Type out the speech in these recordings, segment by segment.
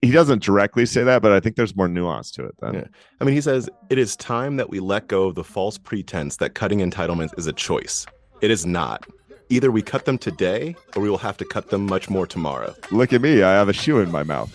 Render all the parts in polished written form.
he doesn't directly say that, but I think there's more nuance to it then. Yeah. I mean, he says, it is time that we let go of the false pretense that cutting entitlements is a choice. It is not. Either we cut them today or we will have to cut them much more tomorrow. Look at me. I have a shoe in my mouth.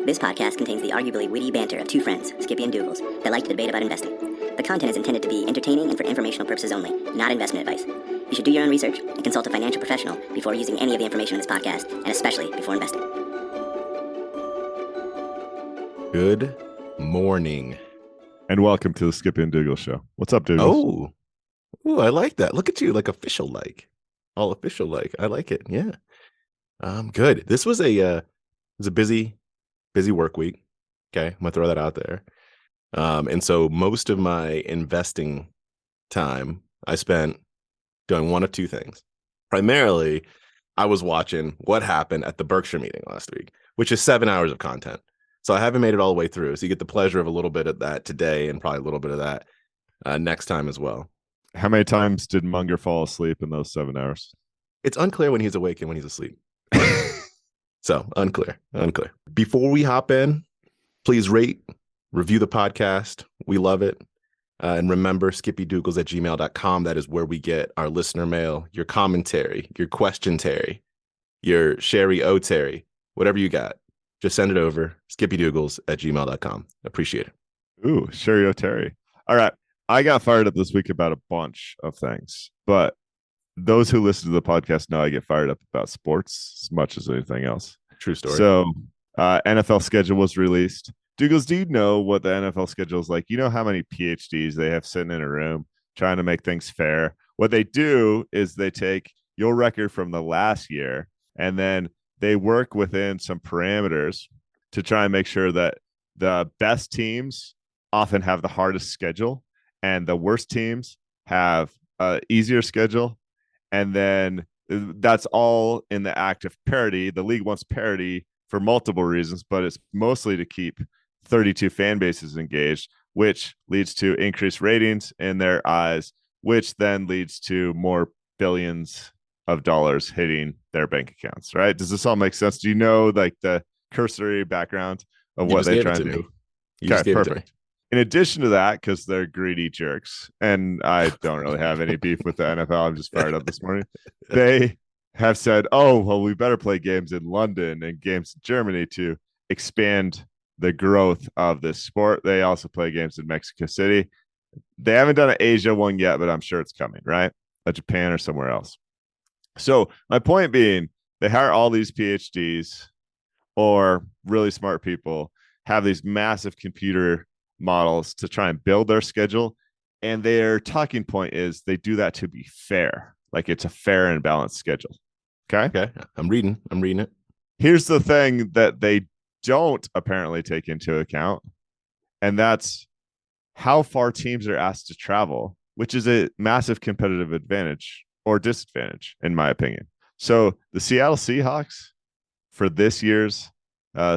This podcast contains the arguably witty banter of two friends, Skippy and Doogles, that like to debate about investing. The content is intended to be entertaining and for informational purposes only, not investment advice. You should do your own research and consult a financial professional before using any of the information in this podcast, and especially before investing. Good morning. And welcome to the Skippy and Doogles show. What's up, Doogles? Oh, I like that. Look at you, like official like. All official like. I like it. Yeah. Good. This was a busy work week. Okay. I'm gonna throw that out there. And so most of my investing time I spent doing one of two things. Primarily, I was watching what happened at the Berkshire meeting last week, which is 7 hours of content. So I haven't made it all the way through. So you get the pleasure of a little bit of that today and probably a little bit of that next time as well. How many times did Munger fall asleep in those 7 hours? It's unclear when he's awake and when he's asleep. So unclear. Before we hop in, please rate, review the podcast. We love it. And remember, skippydoogles@gmail.com. That is where we get our listener mail, your commentary, your question-tary, your Sherry-O-Terry, whatever you got. Just send it over, skippydoogles@gmail.com. Appreciate it. Ooh, Sherry-O-Terry. All right. I got fired up this week about a bunch of things, but those who listen to the podcast know I get fired up about sports as much as anything else. True story. So NFL schedule was released. Douglas, do you know what the NFL schedule is like? You know how many PhDs they have sitting in a room trying to make things fair? What they do is they take your record from the last year and then they work within some parameters to try and make sure that the best teams often have the hardest schedule and the worst teams have an easier schedule. And then that's all in the act of parity. The league wants parity for multiple reasons, but it's mostly to keep 32 fan bases engaged, which leads to increased ratings in their eyes, which then leads to more billions of dollars hitting their bank accounts, right? Does this all make sense? Do you know like the cursory background of what they try to do? Okay, perfect. In addition to that, because they're greedy jerks, and I don't really have any beef with the NFL, I'm just fired up this morning. They have said, oh, well, we better play games in London and games in Germany to expand the growth of this sport. They also play games in Mexico City. They haven't done an Asia one yet, but I'm sure it's coming, right? Like Japan or somewhere else. So my point being, they hire all these PhDs or really smart people, have these massive computer models to try and build their schedule. And their talking point is they do that to be fair. Like it's a fair and balanced schedule. Okay. I'm reading it. Here's the thing that they don't apparently take into account. And that's how far teams are asked to travel, which is a massive competitive advantage or disadvantage, in my opinion. So the Seattle Seahawks for this year's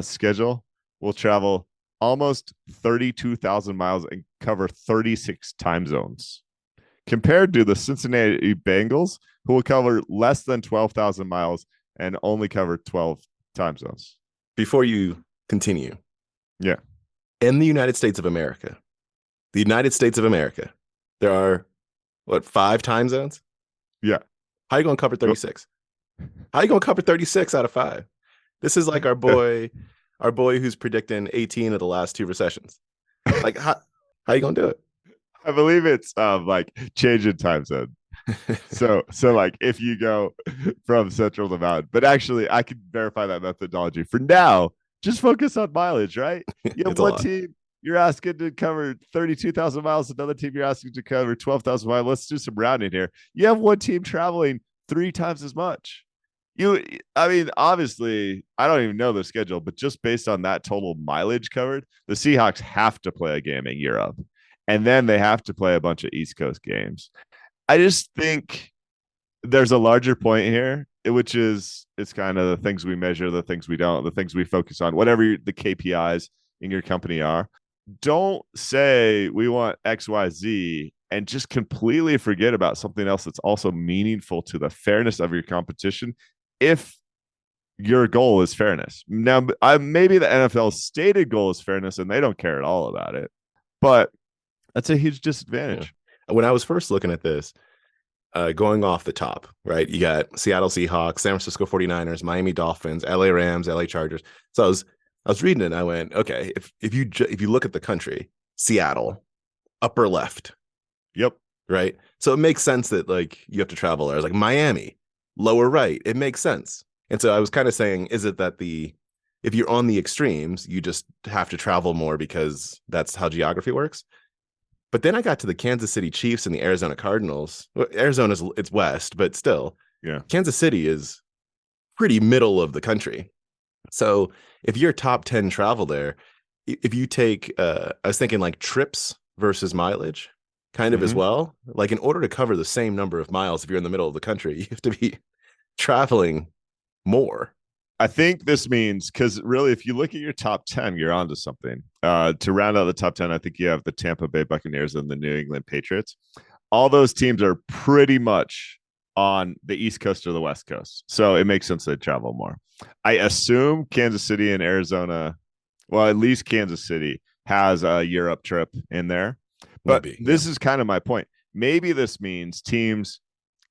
schedule will travel almost 32,000 miles and cover 36 time zones, compared to the Cincinnati Bengals, who will cover less than 12,000 miles and only cover 12 time zones. Before you continue. Yeah. In the United States of America, there are, 5 time zones? Yeah. How are you going to cover 36? How are you going to cover 36 out of 5? This is like our boy who's predicting 18 of the last 2 recessions. Like, how are you going to do it? I believe it's like changing time zone. So like if you go from central to mountain, but actually I can verify that methodology. For now, just focus on mileage, right? You have one team you're asking to cover 32,000 miles, another team you're asking to cover 12,000 miles. Let's do some rounding here. You have one team traveling 3 times as much. Obviously, I don't even know the schedule, but just based on that total mileage covered, the Seahawks have to play a game in Europe, and then they have to play a bunch of East Coast games. I just think there's a larger point here, which is it's kind of the things we measure, the things we don't, the things we focus on, whatever the KPIs in your company are. don't say we want XYZ and just completely forget about something else that's also meaningful to the fairness of your competition if your goal is fairness. Now, maybe the NFL's stated goal is fairness and they don't care at all about it, but that's a huge disadvantage. Yeah. When I was first looking at this, going off the top, right? You got Seattle Seahawks, San Francisco 49ers, Miami Dolphins, LA Rams, LA Chargers. So I was reading it and I went, okay, if you look at the country, Seattle, upper left. Yep. Right. So it makes sense that like you have to travel there. I was like Miami, lower right. It makes sense. And so I was kind of saying, is it that if you're on the extremes, you just have to travel more because that's how geography works? But then I got to the Kansas City Chiefs and the Arizona Cardinals. Well, it's west, but still, yeah. Kansas City is pretty middle of the country. So if you're top 10 travel there, if you take, I was thinking like trips versus mileage kind of as well. Like in order to cover the same number of miles, if you're in the middle of the country, you have to be traveling more. I think this means, because really, if you look at your top 10, you're onto something. To round out the top 10, I think you have the Tampa Bay Buccaneers and the New England Patriots. All those teams are pretty much on the East Coast or the West Coast. So it makes sense they travel more. I assume Kansas City and Arizona, well, at least Kansas City has a Europe trip in there. But this is kind of my point. Maybe this means teams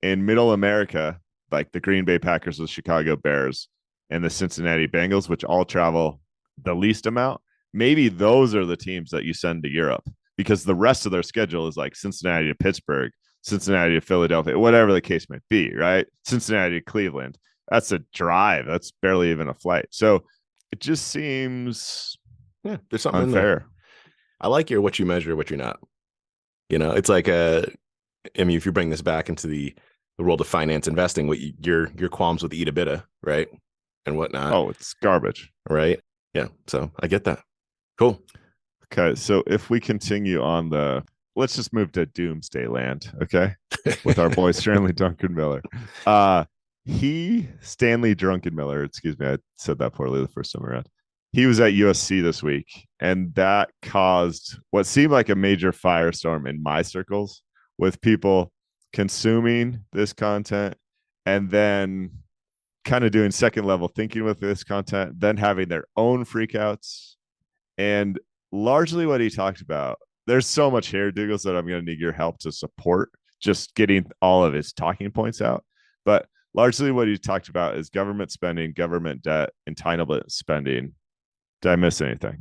in middle America, like the Green Bay Packers, the Chicago Bears, and the Cincinnati Bengals, which all travel the least amount, maybe those are the teams that you send to Europe, because the rest of their schedule is like Cincinnati to Pittsburgh, Cincinnati to Philadelphia, whatever the case might be, right? Cincinnati to Cleveland. That's a drive. That's barely even a flight. So it just seems there's something unfair. I like what you measure, what you're not. You know, it's like I mean, if you bring this back into the world of finance investing, what your qualms with EBITDA, right? And whatnot. Oh, it's garbage. Right. Yeah. So I get that. Cool. Okay. So if we continue on let's just move to Doomsday Land. Okay. With our boy Stanley Druckenmiller. Stanley Druckenmiller, excuse me, I said that poorly the first time around. He was at USC this week, and that caused what seemed like a major firestorm in my circles with people consuming this content and then kind of doing second level thinking with this content, then having their own freakouts. And largely what he talked about, there's so much here, Douglas, that I'm going to need your help to support just getting all of his talking points out. But largely what he talked about is government spending, government debt, entitlement spending. Did I miss anything?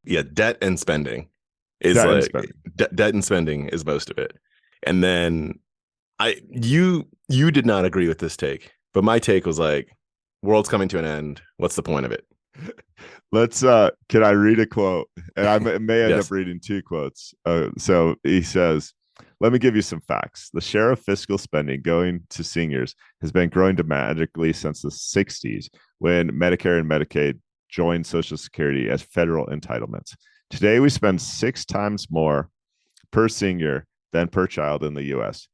Yeah, debt and spending is debt and spending is most of it. And then you did not agree with this take. But my take was like, world's coming to an end. What's the point of it? Let's, can I read a quote? And I may end up reading two quotes. So he says, let me give you some facts. The share of fiscal spending going to seniors has been growing dramatically since the 60s, when Medicare and Medicaid joined Social Security as federal entitlements. Today, we spend 6 times more per senior than per child in the U.S.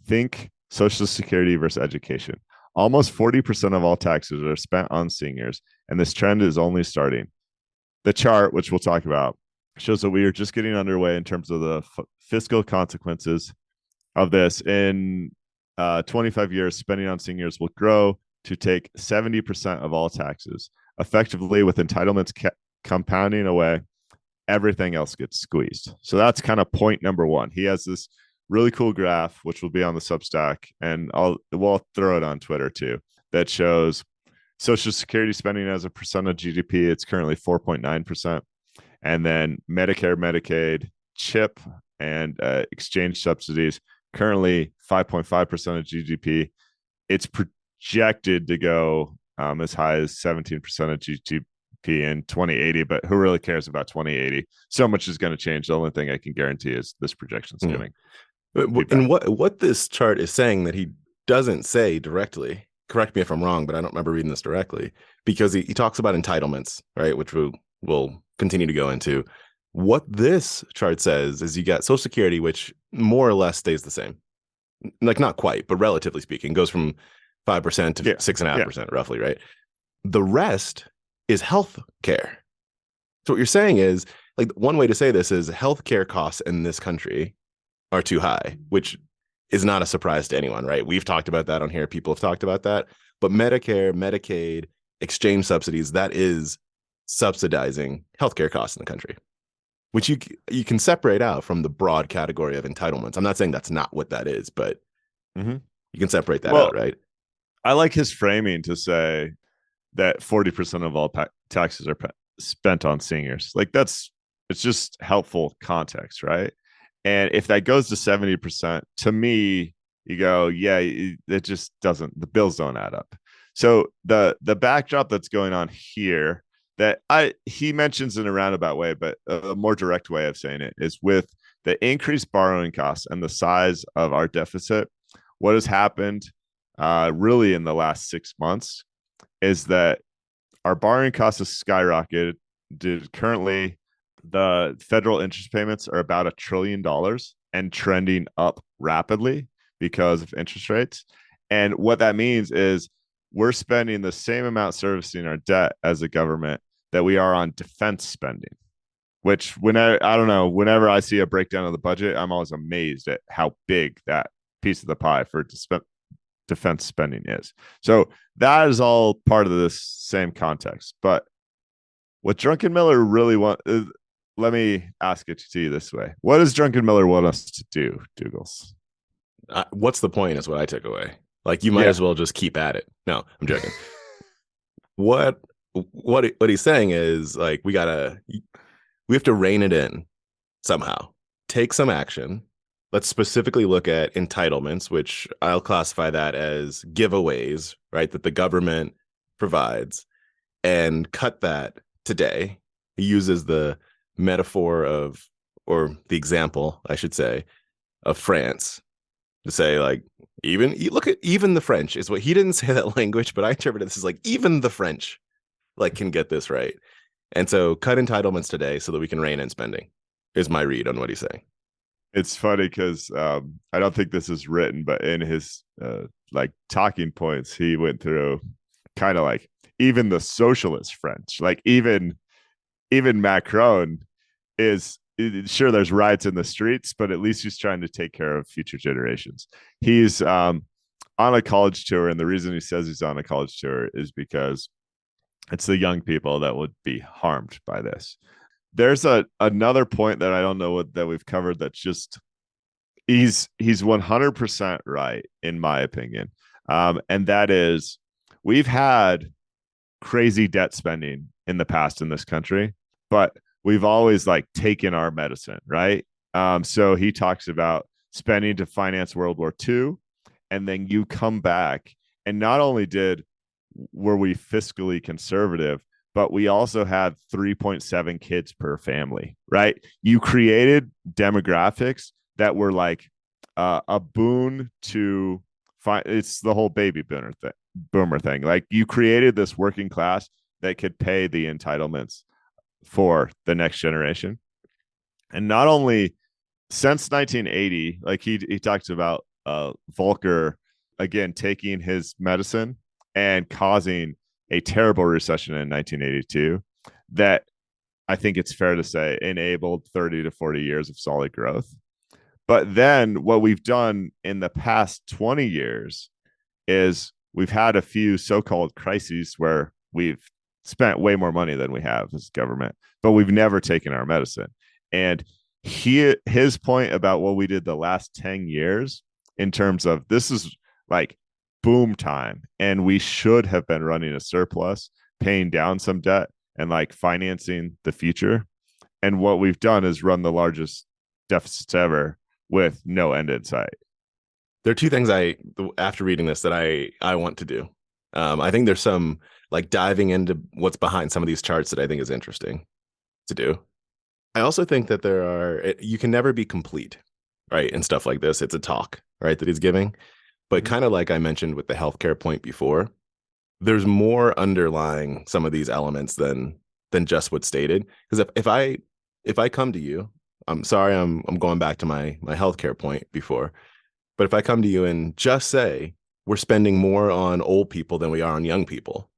Think Social Security versus education. Almost 40% of all taxes are spent on seniors, and this trend is only starting. The chart, which we'll talk about, shows that we are just getting underway in terms of the fiscal consequences of this. In 25 years, spending on seniors will grow to take 70% of all taxes. Effectively, with entitlements compounding away, everything else gets squeezed. So that's kind of point number one. He has this really cool graph, which will be on the Substack, and we'll throw it on Twitter too, that shows Social Security spending as a percent of GDP. It's currently 4.9%. And then Medicare, Medicaid, CHIP, and exchange subsidies, currently 5.5% of GDP. It's projected to go as high as 17% of GDP in 2080, but who really cares about 2080? So much is going to change. The only thing I can guarantee is this projection's coming. And what this chart is saying that he doesn't say directly, correct me if I'm wrong, but I don't remember reading this directly, because he talks about entitlements, right, which we'll continue to go into. What this chart says is you got Social Security, which more or less stays the same. Like not quite, but relatively speaking, goes from 5% to 6.5% roughly, right? The rest is health care. So what you're saying is like one way to say this is healthcare costs in this country are too high, which is not a surprise to anyone, right? We've talked about that on here. People have talked about that. But Medicare, Medicaid, exchange subsidies, that is subsidizing healthcare costs in the country, which you can separate out from the broad category of entitlements. I'm not saying that's not what that is, but you can separate that out, right? I like his framing to say that 40% of all taxes are spent on seniors. Like it's just helpful context, right? And if that goes to 70%, to me, you go, yeah, it just doesn't, the bills don't add up. So the backdrop that's going on here that he mentions in a roundabout way, but a more direct way of saying it is with the increased borrowing costs and the size of our deficit, what has happened really in the last 6 months is that our borrowing costs have skyrocketed. Currently, the federal interest payments are about $1 trillion and trending up rapidly because of interest rates. And what that means is we're spending the same amount servicing our debt as a government that we are on defense spending, which whenever I see a breakdown of the budget, I'm always amazed at how big that piece of the pie for defense spending is. So that is all part of this same context. But what Druckenmiller really let me ask it to you this way. What does Druckenmiller want us to do, Douglas? What's the point is what I took away. Like, you might as well just keep at it. No, I'm joking. What he's saying is, like, we have to rein it in somehow. Take some action. Let's specifically look at entitlements, which I'll classify that as giveaways, right, that the government provides, and cut that today. He uses the metaphor or the example, I should say, of France to say, like, even the French is what he didn't say that language, but I interpreted this as like even the French like can get this right. And so cut entitlements today so that we can rein in spending is my read on what he's saying. It's funny because I don't think this is written, but in his like talking points, he went through kind of like even the socialist French, like even Macron is sure there's riots in the streets, but at least he's trying to take care of future generations. He's on a college tour, and the reason he says he's on a college tour is because it's the young people that would be harmed by this. There's another point that I don't know that we've covered that's just he's 100% right in my opinion, and that is we've had crazy debt spending in the past in this country, but we've always like taken our medicine, right? So he talks about spending to finance World War II, and then you come back, and not only were we fiscally conservative, but we also had 3.7 kids per family, right? You created demographics that were like a boon to it's the whole baby boomer thing. Like you created this working class that could pay the entitlements for the next generation. And not only since 1980, like he talks about Volcker again taking his medicine and causing a terrible recession in 1982 that I think it's fair to say enabled 30 to 40 years of solid growth. But then what we've done in the past 20 years is we've had a few so-called crises where we've spent way more money than we have as government, but we've never taken our medicine. And his point about what we did the last 10 years in terms of this is like boom time, and we should have been running a surplus, paying down some debt and like financing the future. And what we've done is run the largest deficits ever with no end in sight. There are two things after reading this that I want to do. I think there's some like diving into what's behind some of these charts that I think is interesting to do. I also think that you can never be complete, right? And stuff like this. It's a talk, right, that he's giving. But kind of like I mentioned with the healthcare point before, there's more underlying some of these elements than just what's stated. Because if I come to you, I'm sorry, I'm going back to my healthcare point before, but if I come to you and just say we're spending more on old people than we are on young people,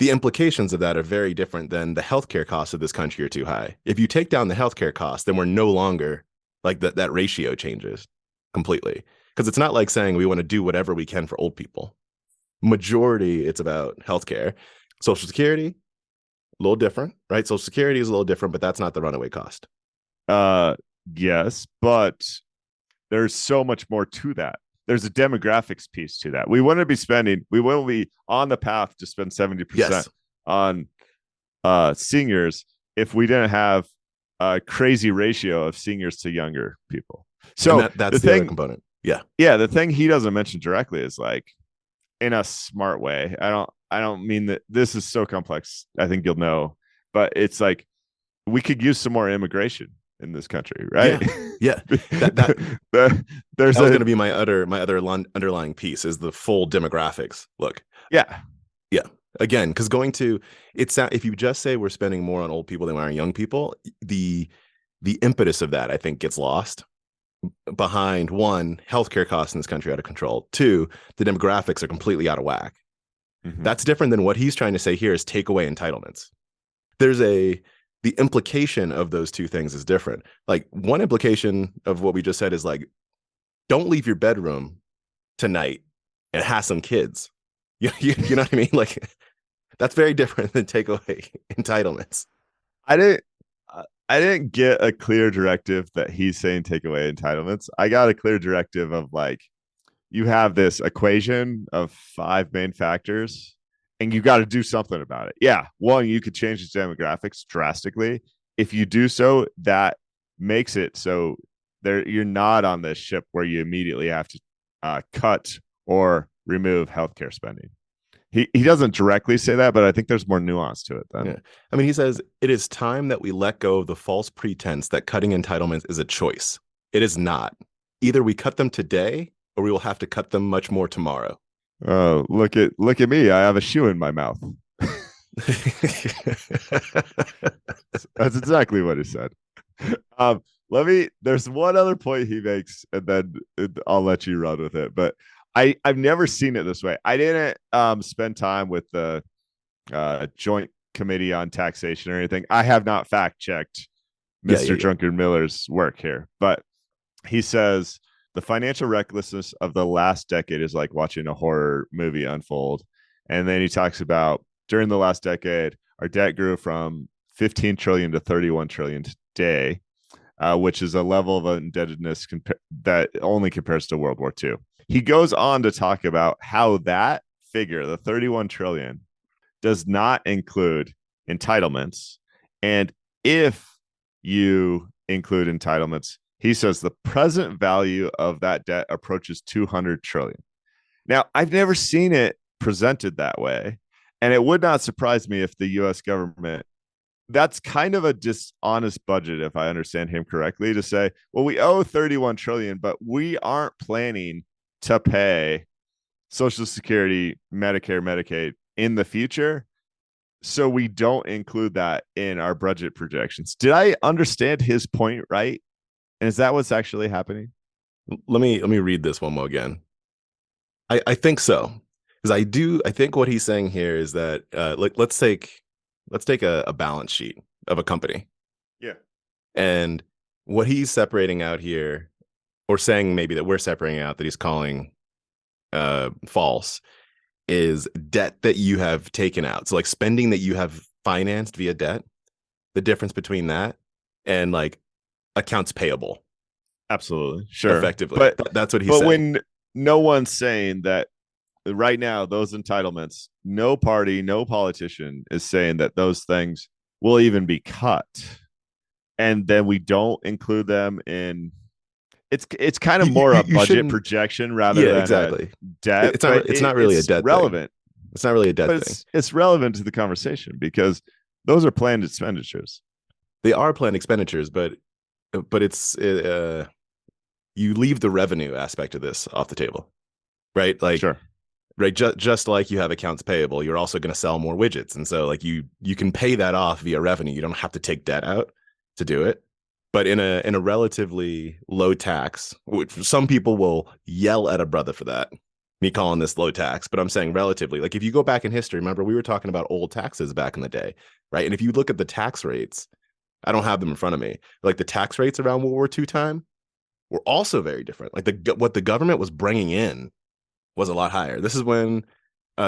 the implications of that are very different than the healthcare costs of this country are too high. If you take down the healthcare costs, then we're no longer like that ratio changes completely. Because it's not like saying we want to do whatever we can for old people. Majority, it's about healthcare. Social Security, a little different, right? Social Security is a little different, but that's not the runaway cost. Yes, but there's so much more to that. There's a demographics piece to that. We wouldn't be on the path to spend 70% on seniors if we didn't have a crazy ratio of seniors to younger people. So that's the other component. Yeah. The thing he doesn't mention directly is like, in a smart way. I don't mean that this is so complex. I think you'll know, but it's like we could use some more immigration in this country, right? Yeah. That was going to be my other underlying piece is the full demographics. Look. Yeah. Again, because if you just say we're spending more on old people than we are on young people, the impetus of that I think gets lost behind one, healthcare costs in this country out of control. Two, the demographics are completely out of whack. Mm-hmm. That's different than what he's trying to say here is take away entitlements. The implication of those two things is different. Like one implication of what we just said is like, don't leave your bedroom tonight and have some kids. You know what I mean? Like that's very different than take away entitlements. I didn't get a clear directive that he's saying take away entitlements. I got a clear directive of like, you have this equation of 5 main factors and you got to do something about it. Yeah. One, you could change the demographics drastically. If you do so, that makes it so you're not on this ship where you immediately have to cut or remove healthcare spending. He doesn't directly say that, but I think there's more nuance to it then. Yeah. I mean, he says, it is time that we let go of the false pretense that cutting entitlements is a choice. It is not. Either we cut them today or we will have to cut them much more tomorrow. Oh, look at me. I have a shoe in my mouth. That's exactly what he said. There's one other point he makes, and then I'll let you run with it. But I've never seen it this way. I didn't spend time with the Joint Committee on Taxation or anything. I have not fact checked Mr. Druckenmiller's work here, but he says the financial recklessness of the last decade is like watching a horror movie unfold. And then he talks about during the last decade, our debt grew from 15 trillion to 31 trillion today, which is a level of indebtedness that only compares to World War II. He goes on to talk about how that figure, the 31 trillion, does not include entitlements. And if you include entitlements, he says the present value of that debt approaches 200 trillion. Now, I've never seen it presented that way. And it would not surprise me if the US government, that's kind of a dishonest budget, if I understand him correctly, to say, well, we owe 31 trillion, but we aren't planning to pay Social Security, Medicare, Medicaid in the future. So we don't include that in our budget projections. Did I understand his point right? And is that what's actually happening? Let me read this one more again. I think so. Because I think what he's saying here is that let's take a balance sheet of a company. Yeah. And what he's separating out here, or saying maybe that we're separating out that he's calling false, is debt that you have taken out. So like spending that you have financed via debt, the difference between that and like accounts payable. Absolutely. Sure. Effectively. But that's what he's saying. When no one's saying that right now, those entitlements, no party, no politician is saying that those things will even be cut. And then we don't include them in. It's kind of more a budget projection rather than exactly debt. It's not really a debt relevant. Thing. It's not really a debt thing. It's relevant to the conversation because those are planned expenditures. They are planned expenditures, but it's you leave the revenue aspect of this off the table, right? Like, sure. Right. Just like you have accounts payable, you're also going to sell more widgets. And so like you can pay that off via revenue. You don't have to take debt out to do it. But in a relatively low tax, which some people will yell at a brother for that. me calling this low tax, but I'm saying relatively. Like if you go back in history, remember we were talking about old taxes back in the day, right? And if you look at the tax rates, I don't have them in front of me. Like the tax rates around World War II time were also very different. Like what the government was bringing in was a lot higher. This is when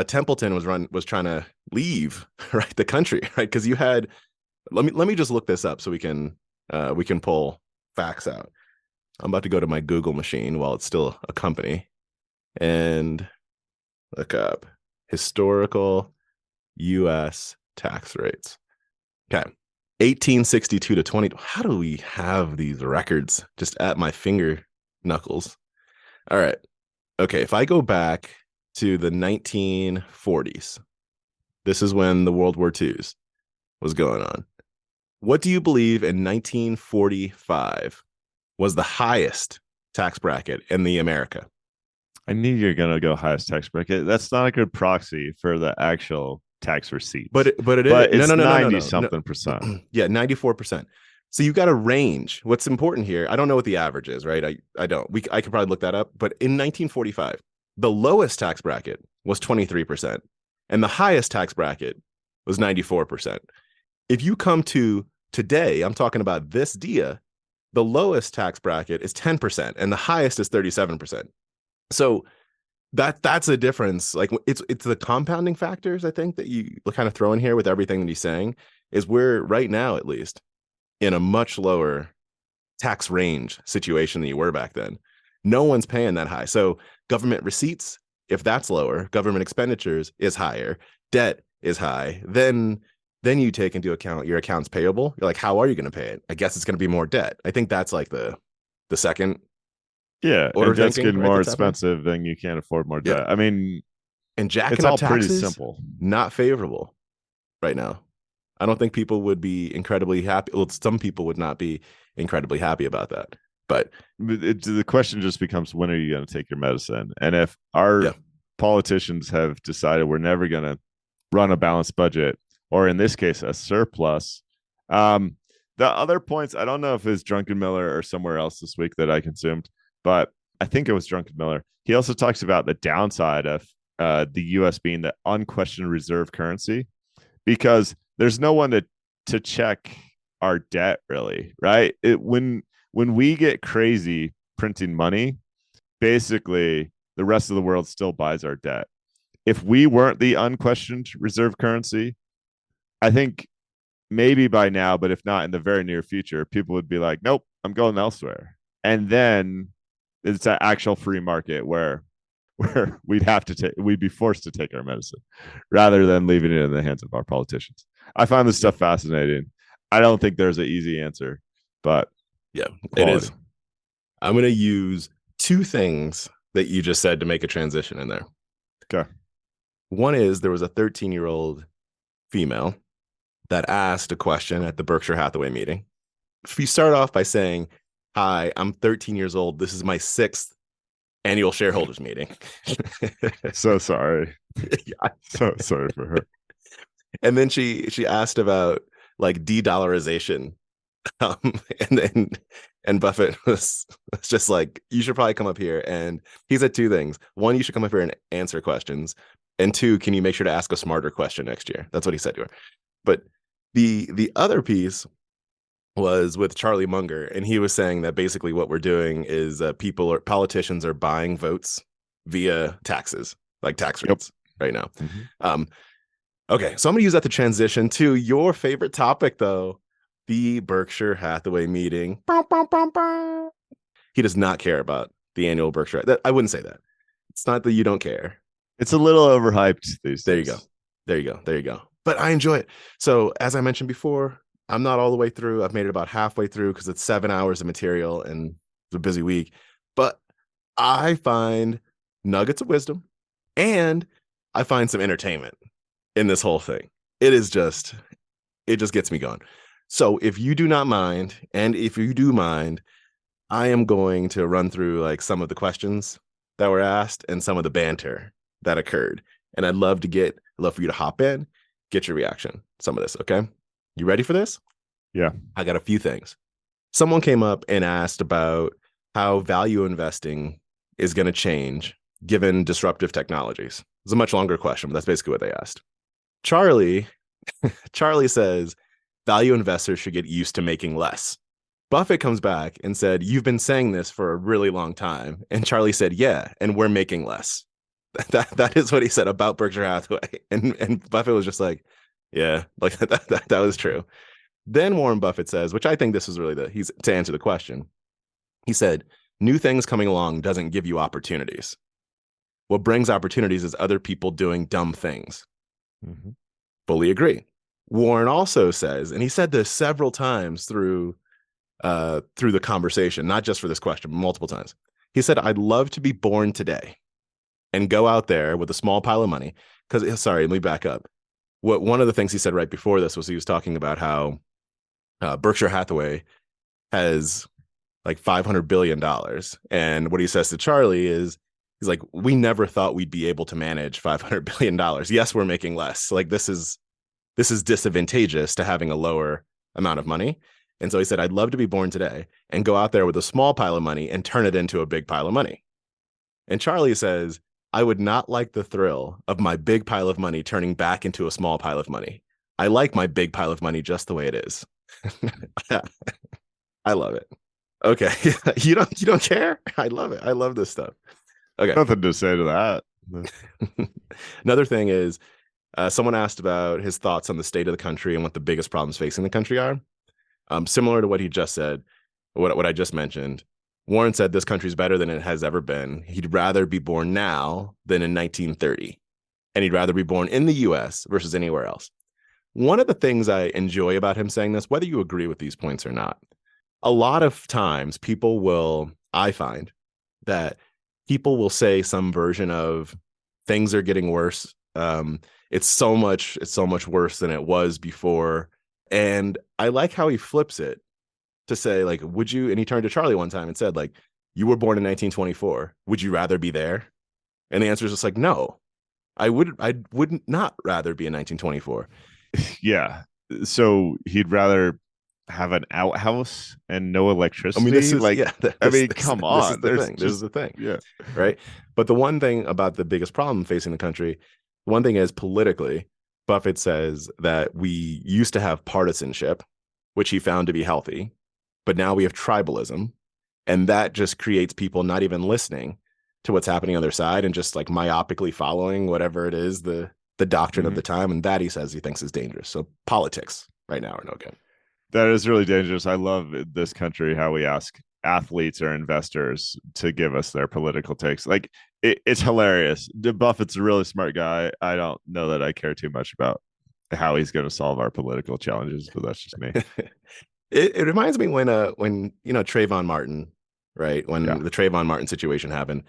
Templeton was trying to leave right the country, right? Because you had let me just look this up so we can pull facts out. I'm about to go to my Google machine while it's still a company and look up historical U.S. tax rates. Okay. 1862 to 20. How do we have these records just at my finger knuckles? All right. Okay. If I go back to the 1940s, this is when the World War IIs was going on. What do you believe in 1945 was the highest tax bracket in the America? I knew you're gonna go highest tax bracket. That's not a good proxy for the actual tax receipts. But it is. It's No. 90 something percent. Yeah, 94%. So you got a range. What's important here? I don't know what the average is, right? I don't. I could probably look that up. But in 1945, the lowest tax bracket was 23%, and the highest tax bracket was 94%. If you come to today, I'm talking about this DIA, the lowest tax bracket is 10%, and the highest is 37%. So that's a difference. Like it's the compounding factors, I think, that you kind of throw in here with everything that he's saying, is we're right now, at least, in a much lower tax range situation than you were back then. No one's paying that high. So government receipts, if that's lower, government expenditures is higher, debt is high, then you take into account your accounts payable. You're like, how are you going to pay it? I guess it's going to be more debt. I think that's like the second. Yeah, order and debt's thinking, getting right, more that's happening. expensive, then you can't afford more Yeah. debt. I mean, And jacking it's up all taxes, pretty simple. not favorable right now. I don't think people would be incredibly happy. Well, some people would not be incredibly happy about that. But The question just becomes, when are you going to take your medicine? And if our politicians have decided we're never going to run a balanced budget, or in this case, a surplus, the other points, I don't know if it's Druckenmiller or somewhere else this week that I consumed, but I think it was Druckenmiller. He also talks about the downside of the U.S. being the unquestioned reserve currency, because there's no one to check our debt, really, right? When we get crazy printing money, basically the rest of the world still buys our debt. If we weren't the unquestioned reserve currency, I think maybe by now, but if not in the very near future, people would be like, nope, I'm going elsewhere. And then it's an actual free market where we'd be forced to take our medicine rather than leaving it in the hands of our politicians. I find this stuff fascinating. I don't think there's an easy answer, but yeah, quality. It is. I'm going to use two things that you just said to make a transition in there. Okay. One is there was a 13-year-old female that asked a question at the Berkshire Hathaway meeting. If you start off by saying, hi, I'm 13 years old. This is my 6th annual shareholders meeting. So sorry. Yeah. So sorry for her. And then she asked about like de-dollarization. And Buffett was just like, you should probably come up here. And he said two things. One, you should come up here and answer questions. And two, can you make sure to ask a smarter question next year? That's what he said to her. But the other piece was with Charlie Munger, and he was saying that basically what we're doing is politicians are buying votes via taxes, like tax rates right now. Mm-hmm. Okay, so I'm gonna use that to transition to your favorite topic, though, the Berkshire Hathaway meeting. He does not care about the annual Berkshire. I wouldn't say that. It's not that you don't care. It's a little overhyped these days. There you go. But I enjoy it. So as I mentioned before, I'm not all the way through. I've made it about halfway through because it's 7 hours of material and it's a busy week. But I find nuggets of wisdom and I find some entertainment in this whole thing. It just gets me going. So if you do not mind, and if you do mind, I am going to run through like some of the questions that were asked and some of the banter that occurred. And I'd love for you to hop in, get your reaction, some of this. Okay. You ready for this? Yeah. I got a few things. Someone came up and asked about how value investing is going to change given disruptive technologies? It's a much longer question, but that's basically what they asked. Charlie says value investors should get used to making less. Buffett comes back and said, you've been saying this for a really long time. And Charlie said, yeah, and we're making less. That is what he said about Berkshire Hathaway. And Buffett was just like, yeah, like that was true. Then Warren Buffett says, which I think this is really he's to answer the question. He said, new things coming along doesn't give you opportunities. What brings opportunities is other people doing dumb things. Mm-hmm. Fully agree. Warren also says, and he said this several times through the conversation, not just for this question, but multiple times. He said, I'd love to be born today and go out there with a small pile of money. Because, sorry, let me back up. One of the things he said right before this was he was talking about how Berkshire Hathaway has like $500 billion. And what he says to Charlie is, he's like, we never thought we'd be able to manage $500 billion. Yes, we're making less. Like this is disadvantageous to having a lower amount of money. And so he said, I'd love to be born today and go out there with a small pile of money and turn it into a big pile of money. And Charlie says, I would not like the thrill of my big pile of money turning back into a small pile of money. I like my big pile of money just the way it is. I love it. Okay. You don't care? I love it. I love this stuff. Okay. Nothing to say to that. Another thing is someone asked about his thoughts on the state of the country and what the biggest problems facing the country are. Similar to what he just said, what I just mentioned, Warren said this country's better than it has ever been. He'd rather be born now than in 1930. And he'd rather be born in the US versus anywhere else. One of the things I enjoy about him saying this, whether you agree with these points or not, a lot of times I find that people will say some version of things are getting worse. It's so much worse than it was before. And I like how he flips it to say, like, would you, and he turned to Charlie one time and said, like, you were born in 1924. Would you rather be there? And the answer is just like, no, I would not rather be in 1924. Yeah. So he'd rather have an outhouse and no electricity. I mean, this is like, this, come on. This is the thing. Yeah. Right. But the one thing about the biggest problem facing the country, one thing is politically, Buffett says that we used to have partisanship, which he found to be healthy, but now we have tribalism, and that just creates people not even listening to what's happening on their side and just like myopically following whatever it is, the doctrine of the time. And that he says he thinks is dangerous. So politics right now are no good. That is really dangerous. I love this country, how we ask athletes or investors to give us their political takes. Like it's hilarious. Buffett's a really smart guy. I don't know that I care too much about how he's going to solve our political challenges, but that's just me. It reminds me when Trayvon Martin, right? When the Trayvon Martin situation happened,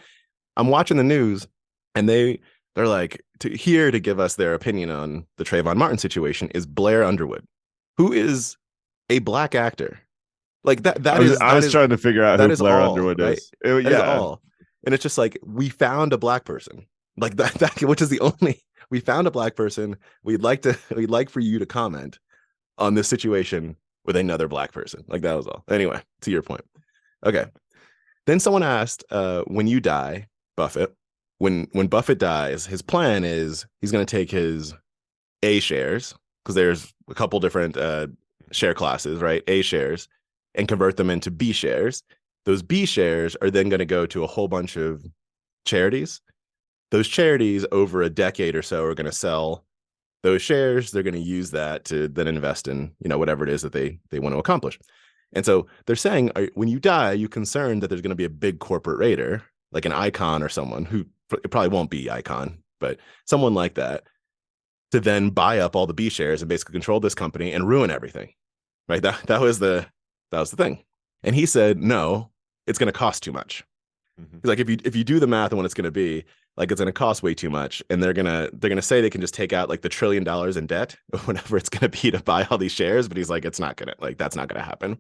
I'm watching the news and they're like, here to give us their opinion on the Trayvon Martin situation is Blair Underwood, who is a black actor. Like I was trying to figure out who Blair Underwood is. That is all. And it's just like, we found a black person. Like that which is the only, we found a black person. We'd like for you to comment on this situation with another black person. Like that was all. Anyway, to your point. Okay. Then someone asked, when you die, Buffett, when Buffett dies, his plan is he's going to take his A shares, because there's a couple different share classes, right? A shares, and convert them into B shares. Those B shares are then going to go to a whole bunch of charities. Those charities over a decade or so are going to sell those shares. They're going to use that to then invest in, whatever it is that they want to accomplish. And so they're saying, when you die, are you concerned that there's going to be a big corporate raider, like an Icon or someone who it probably won't be Icon, but someone like that, to then buy up all the B shares and basically control this company and ruin everything, right? That was the thing. And he said, no, it's going to cost too much. Mm-hmm. He's like, if you do the math on what it's going to be, like it's going to cost way too much, and they're gonna say they can just take out like the $1 trillion in debt or whatever it's going to be to buy all these shares. But he's like, that's not gonna happen.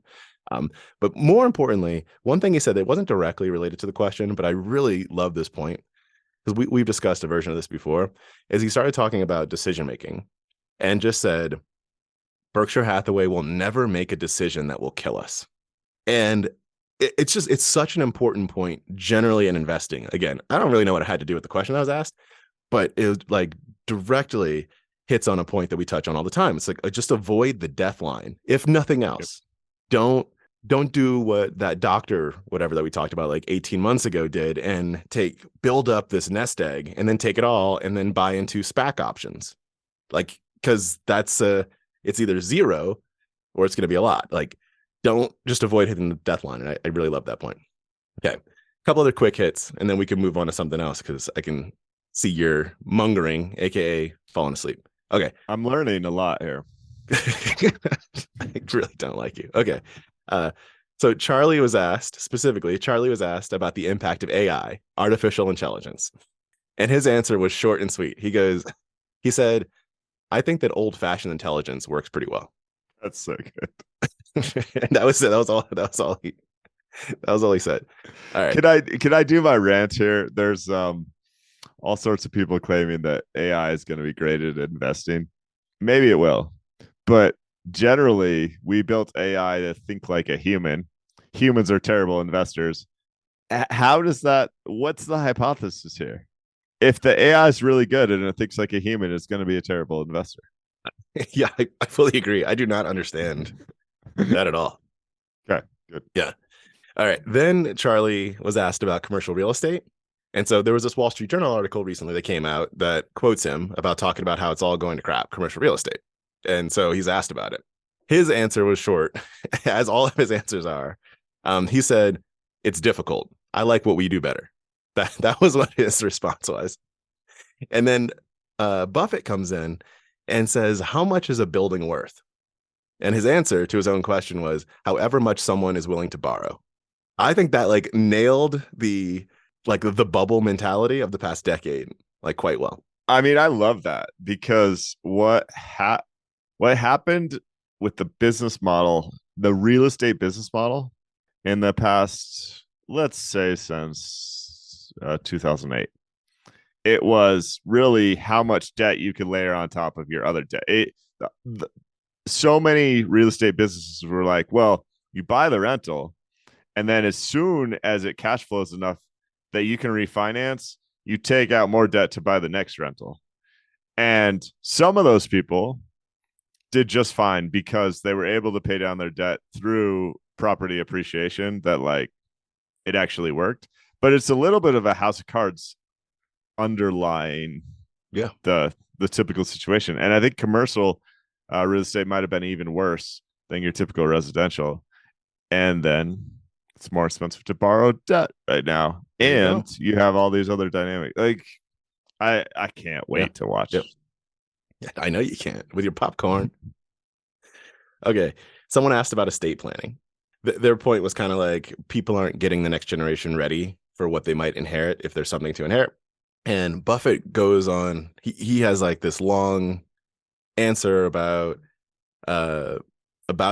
But more importantly, one thing he said that wasn't directly related to the question, but I really love this point, because we've discussed a version of this before, is he started talking about decision making and just said, Berkshire Hathaway will never make a decision that will kill us. And it's such an important point generally in investing. Again, I don't really know what it had to do with the question I was asked, but it like directly hits on a point that we touch on all the time. It's like just avoid the death line, if nothing else. Don't do what that doctor, whatever that we talked about like 18 months ago did, and build up this nest egg and then take it all and then buy into SPAC options. Like, because that's it's either zero or it's going to be a lot. Like, don't just avoid hitting the death line. And I really love that point. Okay. A couple other quick hits, and then we can move on to something else because I can see you're mongering, aka falling asleep. Okay. I'm learning a lot here. I really don't like you. Okay. So Charlie was asked about the impact of AI, artificial intelligence. And his answer was short and sweet. He said, I think that old-fashioned intelligence works pretty well. That's so good. And that was it. That was all he said. All right. Can I do my rant here? There's all sorts of people claiming that AI is going to be great at investing. Maybe it will, but generally we built AI to think like a human. Humans are terrible investors. What's the hypothesis here? If the AI is really good and it thinks like a human, it's going to be a terrible investor. Yeah, I fully agree. I do not understand that at all. Okay, good. Yeah. All right. Then Charlie was asked about commercial real estate. And so there was this Wall Street Journal article recently that came out that quotes him about talking about how it's all going to crap, commercial real estate. And so he's asked about it. His answer was short, as all of his answers are. He said, it's difficult. I like what we do better. That was what his response was. And then Buffett comes in and says, how much is a building worth? And his answer to his own question was, however much someone is willing to borrow. I think that like nailed the bubble mentality of the past decade like quite well. I mean, I love that because what happened with the business model, the real estate business model in the past, let's say since 2008, it was really how much debt you could layer on top of your other debt. So many real estate businesses were like, well, you buy the rental, and then as soon as it cash flows enough that you can refinance, you take out more debt to buy the next rental. And some of those people did just fine because they were able to pay down their debt through property appreciation, that like it actually worked. But it's a little bit of a house of cards underlying the typical situation. And I think commercial real estate might have been even worse than your typical residential. And then it's more expensive to borrow debt right now. And you have all these other dynamics. Like I can't wait to watch it. Yeah, I know you can't with your popcorn. Okay. Someone asked about estate planning. Their point was kind of like people aren't getting the next generation ready for what they might inherit if there's something to inherit. And Buffett goes on, he has like this long answer about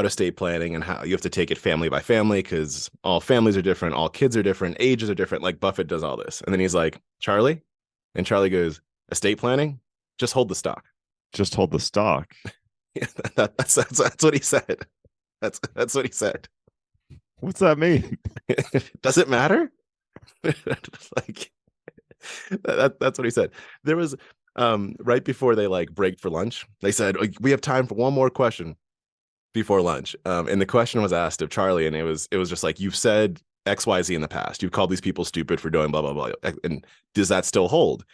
estate planning and how you have to take it family by family because all families are different, all kids are different, ages are different. Like Buffett does all this. And then he's like, Charlie? And Charlie goes, estate planning? Just hold the stock. Just hold the stock. Yeah, that's what he said. That's what he said. What's that mean? Does it matter? Like that's what he said. There was right before they like break for lunch, they said we have time for one more question before lunch. And the question was asked of Charlie, and it was just like, you've said XYZ in the past. You've called these people stupid for doing blah blah blah. And does that still hold?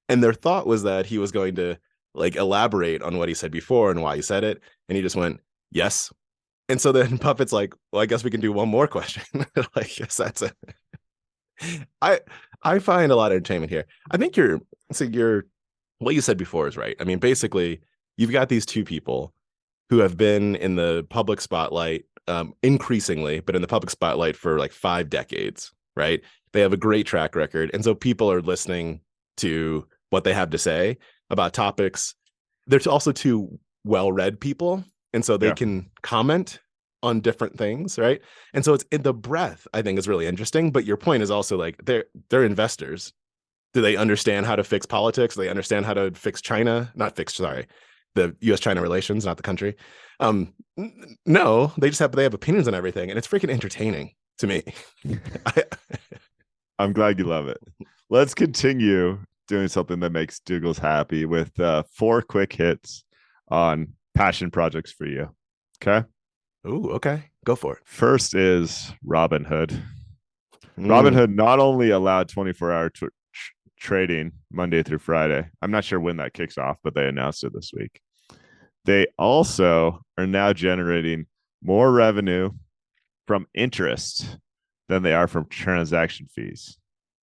And their thought was that he was going to like elaborate on what he said before and why he said it. And he just went, yes. And so then Buffett's like, well, I guess we can do one more question. Like, yes, that's it. I find a lot of entertainment here. I think what you said before is right. I mean, basically, you've got these two people who have been in the public spotlight increasingly, but in the public spotlight for like 5 decades, right? They have a great track record. And so people are listening to what they have to say about topics. They're also two well-read people. And so they can comment on different things, right? And so it's in the breadth, I think, is really interesting. But your point is also like they're investors. Do they understand how to fix politics? Do they understand how to fix the U.S.-China relations, not the country? No, they have opinions on everything, and it's freaking entertaining to me. I, I'm glad you love it. Let's continue doing something that makes Dougles happy with 4 quick hits on passion projects for you. Okay. Ooh, okay. Go for it. First is Robinhood. Robinhood not only allowed 24-hour trading Monday through Friday. I'm not sure when that kicks off, but they announced it this week. They also are now generating more revenue from interest than they are from transaction fees.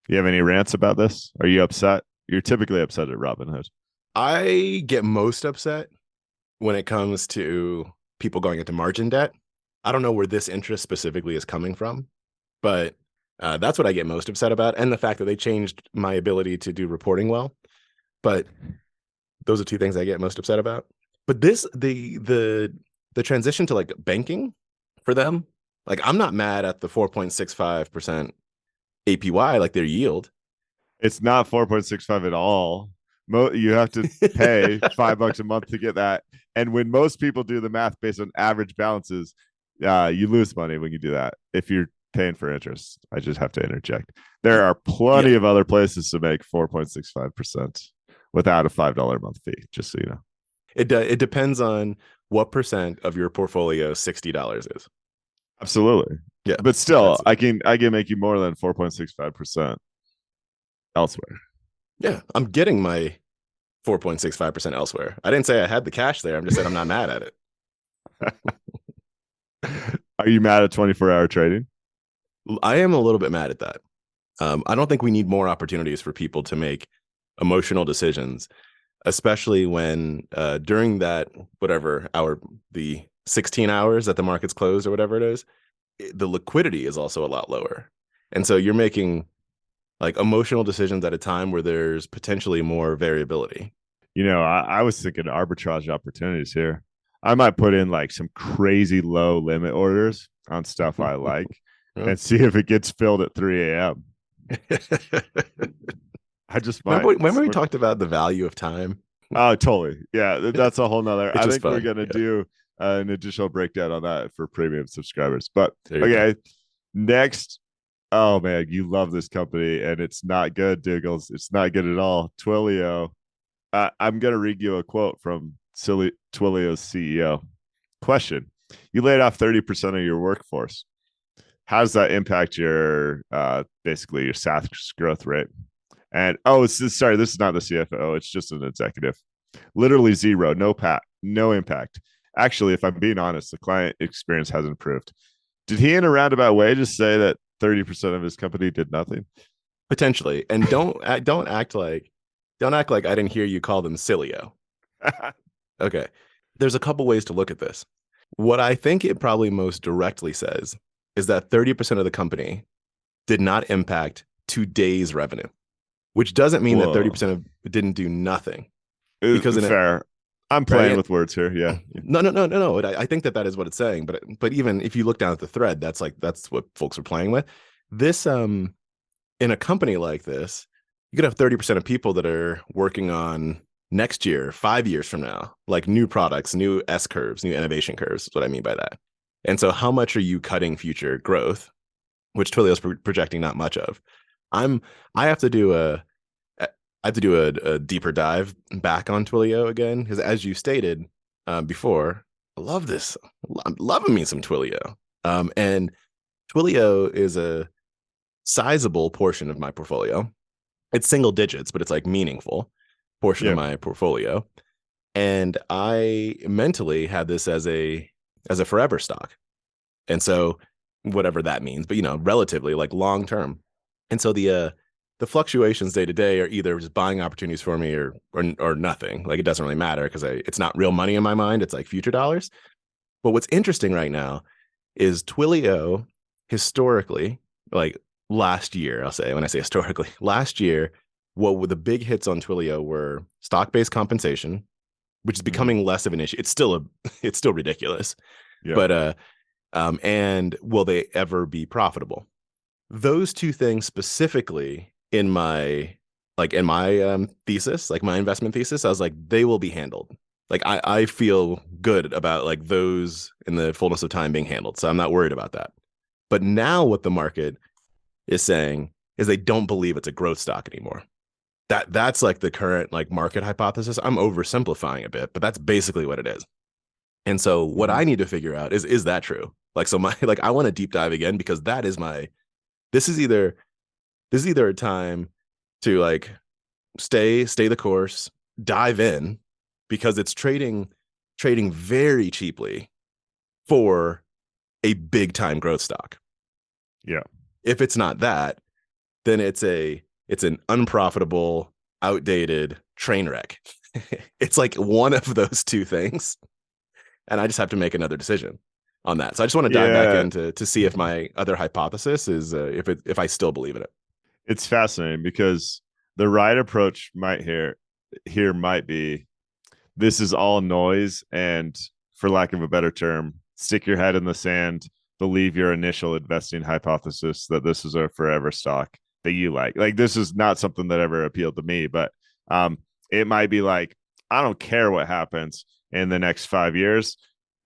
You have any rants about this? Are you upset? You're typically upset at Robinhood. I get most upset when it comes to people going into margin debt. I don't know where this interest specifically is coming from, but that's what I get most upset about. And the fact that they changed my ability to do reporting well. But those are 2 things I get most upset about. But the transition to like banking for them, like I'm not mad at the 4.65% APY, like their yield. It's not 4.65 at all. You have to pay $5 a month to get that. And when most people do the math based on average balances, you lose money when you do that. If you're paying for interest, I just have to interject. There are plenty of other places to make 4.65% without a $5 a month fee, just so you know. It depends on what percent of your portfolio $60 is. Absolutely. Yeah. But still, I can make you more than 4.65% elsewhere. Yeah. I'm getting my 4.65% elsewhere. I didn't say I had the cash there. I'm just saying I'm not mad at it. Are you mad at 24-hour trading? I am a little bit mad at that. I don't think we need more opportunities for people to make emotional decisions, especially when during that the 16 hours that the market's closed or whatever it is, the liquidity is also a lot lower. And so you're making like emotional decisions at a time where there's potentially more variability. You know, I was thinking arbitrage opportunities here. I might put in like some crazy low limit orders on stuff I like and see if it gets filled at 3 a.m. I just might. Remember we talked about the value of time? Oh, totally. Yeah, that's a whole nother. I think we're going to do an additional breakdown on that for premium subscribers. But okay, next. Oh, man, you love this company, and it's not good, Dougles. It's not good at all. Twilio. I'm going to read you a quote from Twilio's CEO. Question: you laid off 30% of your workforce. How does that impact your basically your SaaS growth rate? And this is not the CFO. It's just an executive. Literally zero, no impact. Actually, if I'm being honest, the client experience has improved. Did he in a roundabout way just say that 30% of his company did nothing? Potentially. And don't act like I didn't hear you call them Cilio. Okay. There's a couple ways to look at this. What I think it probably most directly says is that 30% of the company did not impact today's revenue, which doesn't mean that 30% of it didn't do nothing. Because fair. I'm playing with words here. Yeah. No. I think that is what it's saying. But even if you look down at the thread, that's what folks are playing with. This in a company like this, you could have 30% of people that are working on next year, 5 years from now, like new products, new S curves, new innovation curves. Is what I mean by that. And so, how much are you cutting future growth, which Twilio is projecting not much of? I have to do a deeper dive back on Twilio again, because as you stated before, I love this. I'm loving me some Twilio. And Twilio is a sizable portion of my portfolio. It's single digits, but it's like meaningful portion of my portfolio. And I mentally had this as a forever stock. And so whatever that means, but relatively like long term. And so the fluctuations day to day are either just buying opportunities for me or nothing. Like it doesn't really matter because it's not real money in my mind. It's like future dollars. But what's interesting right now is Twilio historically, like last year, I'll say, when I say historically, last year, what were the big hits on Twilio were stock-based compensation, which is becoming less of an issue. It's still ridiculous. Yeah. But and will they ever be profitable? Those 2 things specifically in my thesis, like my investment thesis, I was like, they will be handled. Like I feel good about like those in the fullness of time being handled. So I'm not worried about that. But now what the market is saying is they don't believe it's a growth stock anymore. That's like the current like market hypothesis. I'm oversimplifying a bit, but that's basically what it is. And so what I need to figure out is that true? Like, so my, like, I want to deep dive again, because that is my, this is either a time to like stay the course, dive in, because it's trading very cheaply for a big time growth stock. Yeah. If it's not that, then it's an unprofitable, outdated train wreck. It's like one of those two things. And I just have to make another decision on that. So I just want to dive back into to see if my other hypothesis is if I still believe in it. It's fascinating because the right approach might be, this is all noise, and for lack of a better term, stick your head in the sand, believe your initial investing hypothesis that this is a forever stock that you like. Like, this is not something that ever appealed to me, but it might be like, I don't care what happens in the next 5 years.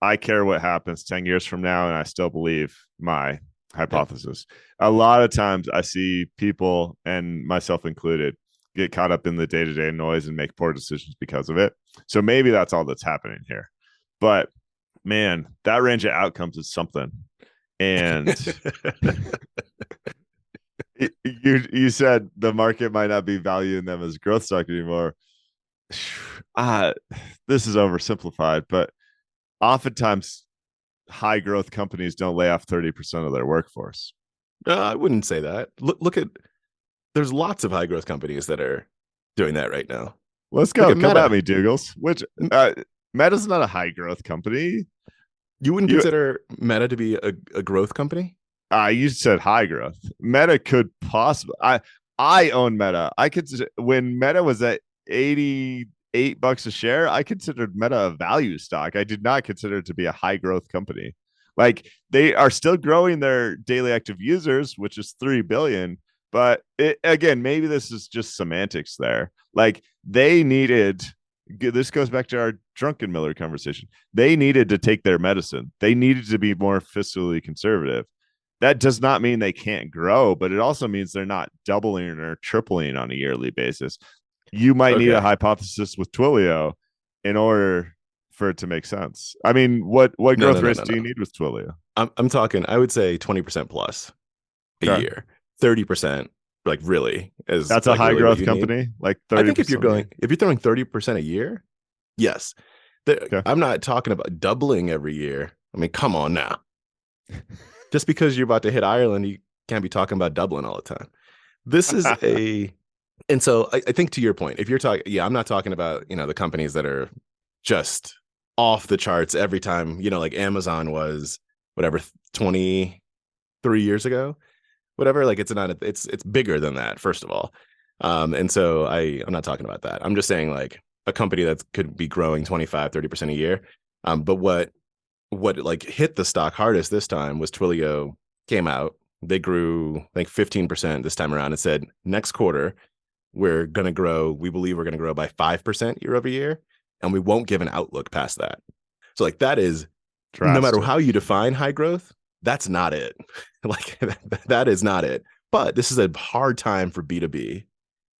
I care what happens 10 years from now, and I still believe my hypothesis. A lot of times I see people, and myself included, get caught up in the day-to-day noise and make poor decisions because of it. So maybe that's all that's happening here. But man, that range of outcomes is something. And you said the market might not be valuing them as growth stock anymore. This is oversimplified, but oftentimes high growth companies don't lay off 30% of their workforce. I wouldn't say that. Look at, there's lots of high growth companies that are doing that right now. Let's go. Come at me, Doogles. Which Meta's not a high growth company. You wouldn't consider Meta to be a growth company? You said high growth. Meta could possibly. I own Meta. I consider, when Meta was at $88 a share, I considered Meta a value stock. I did not consider it to be a high growth company. Like, they are still growing their daily active users, which is 3 billion. But again, maybe this is just semantics there. Like, they needed, this goes back to our Druckenmiller conversation. They needed to take their medicine. They needed to be more fiscally conservative. That does not mean they can't grow, but it also means they're not doubling or tripling on a yearly basis. You might need a hypothesis with Twilio in order for it to make sense. I mean, what growth rates do you need with Twilio? I'm talking, I would say 20% plus a year, 30%. Like, really, as that's a high growth company. Like, 30%. I think if you're throwing 30% a year, yes. I'm not talking about doubling every year. I mean, come on now. Just because you're about to hit Ireland, you can't be talking about doubling all the time. This is and so I think, to your point, if you're talking, I'm not talking about, the companies that are just off the charts every time, like Amazon was, whatever, 23 years ago, whatever. Like, it's bigger than that, first of all. And so I'm not talking about that. I'm just saying, like, a company that could be growing 25-30% a year. But what like hit the stock hardest this time was Twilio came out. They grew, I think, 15% this time around, and said, next quarter, we believe we're going to grow by 5% year over year. And we won't give an outlook past that. So, like, that is drastic. No matter how you define high growth, that's not it. Like, that is not it. But this is a hard time for B2B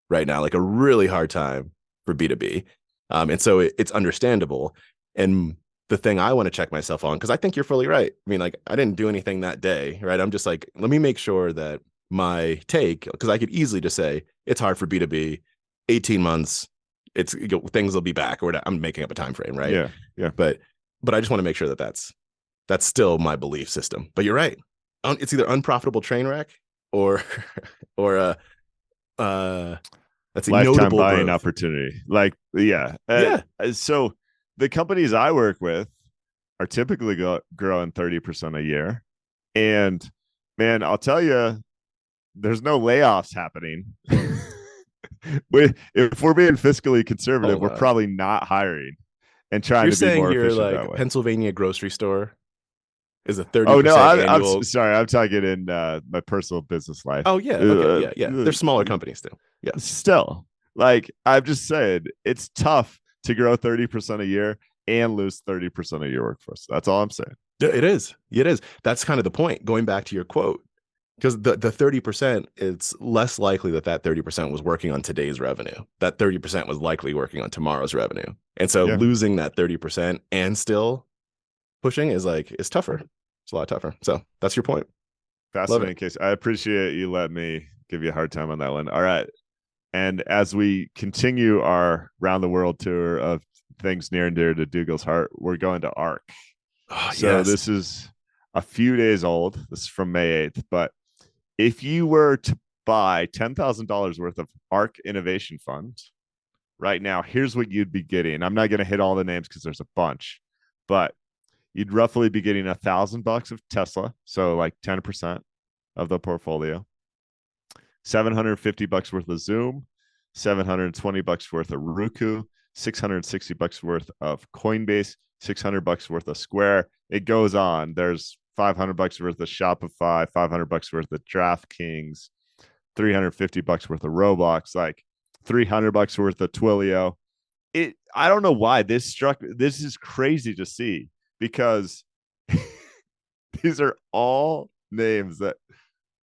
right now, like a really hard time for B2B. And so it's understandable. And the thing I want to check myself on, because I think you're fully right. I mean, like, I didn't do anything that day, right? I'm just like, let me make sure that my take, because I could easily just say it's hard for B2B, 18 months, things will be back, or I'm making up a time frame, right? Yeah. But I just want to make sure that that's still my belief system. But you're right. It's either unprofitable train wreck or that's a lifetime buying growth opportunity. Like, so the companies I work with are typically growing 30% a year. And man, I'll tell you, there's no layoffs happening. If we're being fiscally conservative, we're probably not hiring and trying to be more efficient like that way. Pennsylvania grocery store is a 30% annual. I'm sorry, I'm talking in my personal business life. Oh yeah, okay, yeah. They're smaller companies still. Yeah, still, like, I've just said, it's tough to grow 30% a year and lose 30% of your workforce. That's all I'm saying. It is. It is. That's kind of the point. Going back to your quote, because the 30%, it's less likely that 30% was working on today's revenue. That 30% was likely working on tomorrow's revenue. And so Yeah. losing that 30% and still pushing is tougher. It's a lot tougher. So that's your point. Fascinating case. I appreciate you letting me give you a hard time on that one. All right. And as we continue our round the world tour of things near and dear to Dougal's heart, we're going to ARK. Oh, So yes. this is a few days old. This is from May 8th. But if you were to buy $10,000 worth of ARK Innovation Fund right now, here's what you'd be getting. I'm not going to hit all the names because there's a bunch, but you'd roughly be getting $1,000 of Tesla. So like 10% of the portfolio. $750 worth of Zoom, $720 worth of Roku, $660 worth of Coinbase, $600 worth of Square. It goes on. There's $500 worth of Shopify, $500 worth of DraftKings, $350 worth of Roblox, like $300 worth of Twilio. I don't know why this is crazy to see, because these are all names that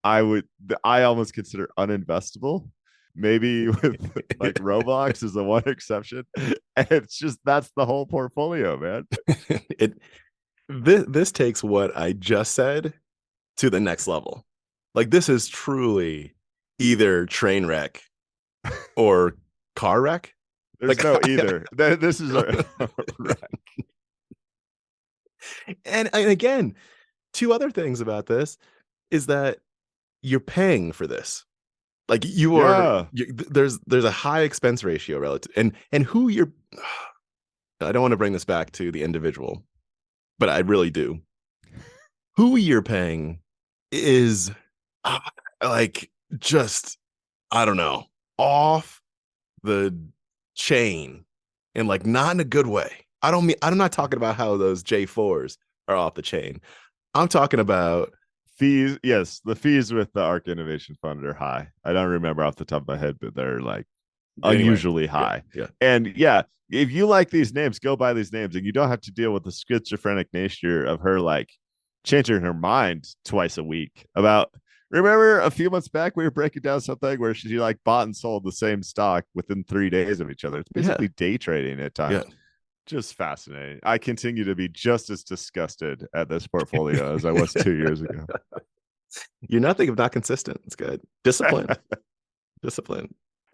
I almost consider uninvestable. Maybe with like Roblox is the one exception. And it's just, that's the whole portfolio, man. This takes what I just said to the next level. Like, this is truly either train wreck or car wreck. There's like, no either. This is a wreck. And again, two other things about this is that you're paying for this. Like, you are, there's a high expense ratio relative, and who you're. I don't want to bring this back to the individual, but I really do. Who you're paying is like, just, I don't know, off the chain, and like not in a good way. I'm not talking about how those J4s are off the chain. I'm talking about fees. Yes, the fees with the ARK Innovation Fund are high. I don't remember off the top of my head, but they're like unusually high. Yeah. And yeah, if you like these names, go buy these names, and you don't have to deal with the schizophrenic nature of her like changing her mind twice a week about. Remember a few months back we were breaking down something where she like bought and sold the same stock within 3 days of each other. It's basically day trading at times. Yeah. Just fascinating. I continue to be just as disgusted at this portfolio as I was 2 years ago. You're nothing if not consistent. It's good. Discipline.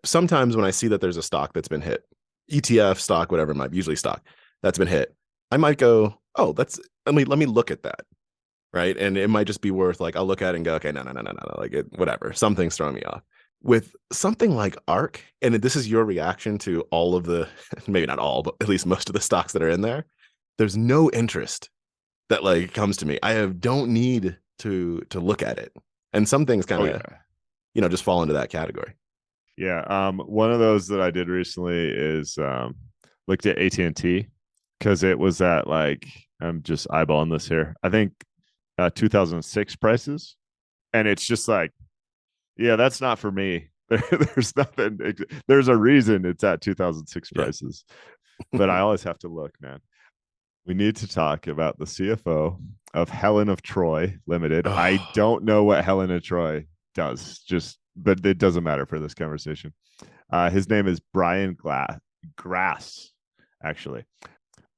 Sometimes when I see that there's a stock that's been hit, ETF stock, whatever it might be, usually stock that's been hit, I might go, oh, let me look at that. Right. And it might just be worth, like, I'll look at it and go, okay, no. Like, whatever. Something's throwing me off. With something like ARK, and this is your reaction to all of the, maybe not all, but at least most of the stocks that are in there, there's no interest that like comes to me. Don't need to look at it. And some things kind of, just fall into that category. Yeah. One of those that I did recently is looked at AT&T, because it was at, like, I'm just eyeballing this here, I think 2006 prices. And it's just like, yeah, that's not for me. There's nothing. There's a reason it's at 2006 prices. But I always have to look, man. We need to talk about the CFO of Helen of Troy Limited. Oh. I don't know what Helen of Troy does, but it doesn't matter for this conversation. His name is Brian Grass, actually.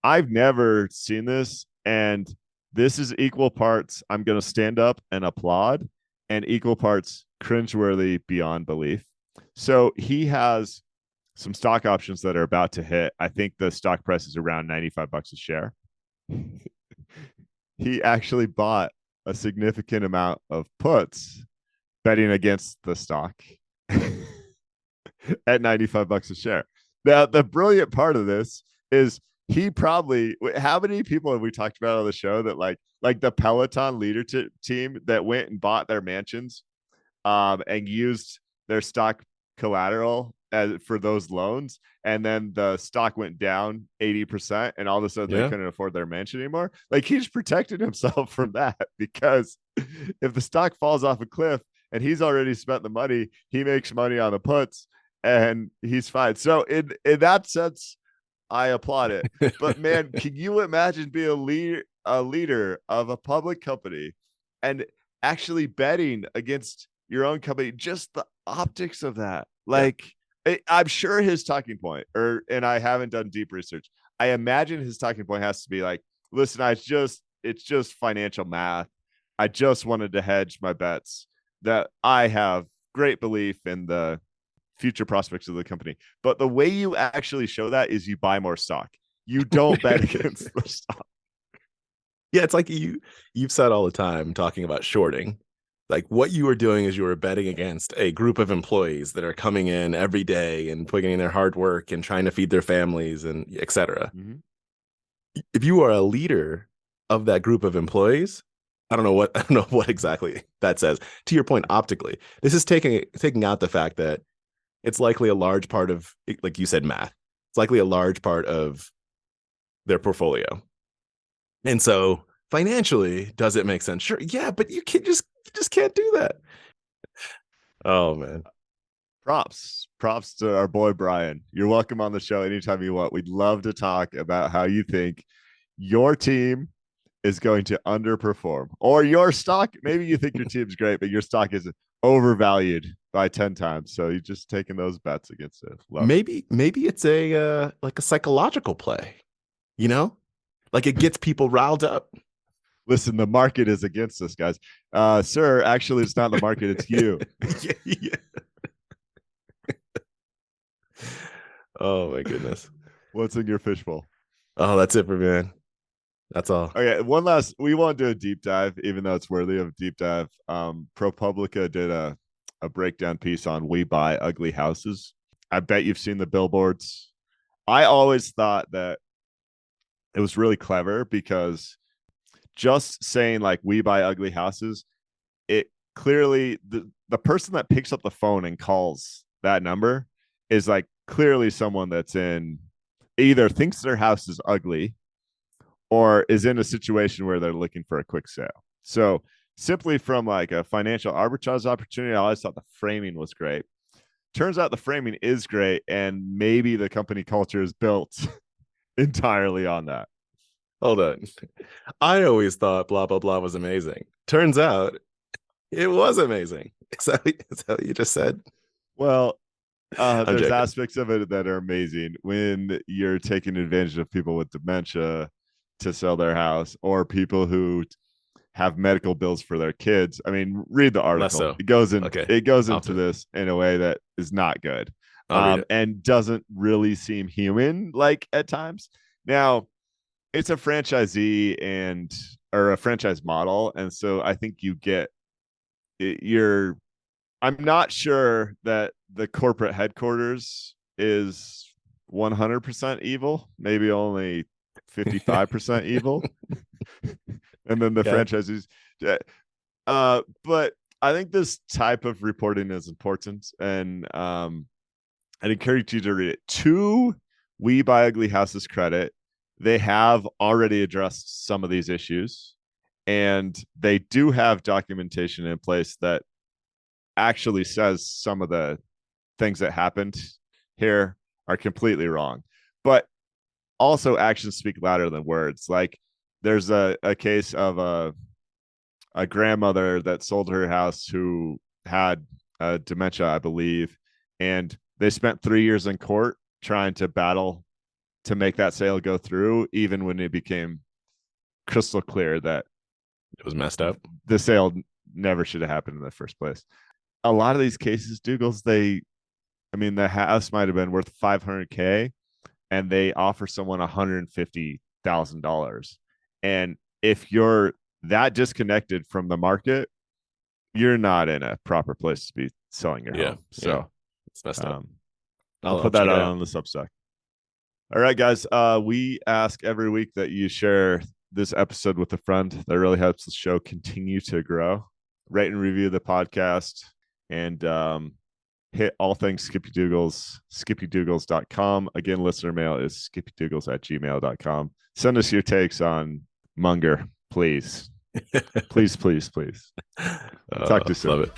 I've never seen this, and this is equal parts I'm going to stand up and applaud, and equal parts cringeworthy beyond belief. So he has some stock options that are about to hit. I think the stock price is around $95 a share. He actually bought a significant amount of puts betting against the stock at $95 a share. Now, the brilliant part of this is he probably, how many people have we talked about on the show that like the Peloton leader team that went and bought their mansions and used their stock collateral for those loans, and then the stock went down 80%, and all of a sudden they couldn't afford their mansion anymore? Like, he's protected himself from that, because if the stock falls off a cliff and he's already spent the money, he makes money on the puts and he's fine. So in that sense, I applaud it. But man, can you imagine being a leader of a public company and actually betting against your own company, just the optics of that, like I'm sure his talking point, and I haven't done deep research. I imagine his talking point has to be like, listen, it's just financial math. I just wanted to hedge my bets that I have great belief in the future prospects of the company. But the way you actually show that is you buy more stock. You don't bet against the stock. Yeah, it's like you've said all the time talking about shorting. Like what you were doing is you were betting against a group of employees that are coming in every day and putting in their hard work and trying to feed their families and etc. Mm-hmm. If you are a leader of that group of employees, I don't know what exactly that says. To your point, optically, this is taking out the fact that it's likely a large part of, like you said, math. It's likely a large part of their portfolio. And so financially, does it make sense? Sure. Yeah, but you just can't do that. Oh man. Props to our boy Brian. You're welcome on the show anytime you want. We'd love to talk about how you think your team is going to underperform, or your stock. Maybe you think your team's great, but your stock is overvalued by 10 times. So you're just taking those bets against it. Maybe it's a like a psychological play, you know, like it gets people riled up. Listen, the market is against us, guys. Sir, actually, it's not the market, it's you. Yeah. Oh my goodness. What's in your fishbowl? Oh, that's it for me, man. That's all. Okay, we won't do a deep dive, even though it's worthy of a deep dive. ProPublica did a breakdown piece on We Buy Ugly Houses. I bet you've seen the billboards. I always thought that it was really clever because just saying like We Buy Ugly Houses, it clearly the person that picks up the phone and calls that number is like clearly someone that's either thinks their house is ugly or is in a situation where they're looking for a quick sale. So simply from like a financial arbitrage opportunity, I always thought the framing was great. Turns out the framing is great, and maybe the company culture is built entirely on that. Hold on. I always thought blah, blah, blah was amazing. Turns out it was amazing. Is that what you just said? Well, there's joking. aspects of it that are amazing when you're taking advantage of people with dementia to sell their house, or people who have medical bills for their kids. I mean, read the article. So. It goes into this this in a way that is not good, and doesn't really seem human like at times. Now, it's a franchisee or a franchise model, and so I think you get I'm not sure that the corporate headquarters is 100% evil, maybe only 55% evil. And then the franchisees. But I think this type of reporting is important, and I'd encourage you to read it. To We Buy Ugly Houses credit, they have already addressed some of these issues, and they do have documentation in place that actually says some of the things that happened here are completely wrong. But also actions speak louder than words. Like there's a case of a grandmother that sold her house who had dementia, I believe, and they spent 3 years in court trying to battle to make that sale go through, even when it became crystal clear that it was messed up. The sale never should have happened in the first place. A lot of these cases, Doogles, the house might have been worth $500K, and they offer someone $150,000. And if you're that disconnected from the market, you're not in a proper place to be selling your home. So it's messed up. I'll put that out on the Substack. All right, guys. We ask every week that you share this episode with a friend. That really helps the show continue to grow. Rate and review the podcast, and hit all things Skippy Doogles, skippydoogles.com. Again, listener mail is skippydoogles@gmail.com. Send us your takes on Munger, please. Please. Talk to you soon. Love it.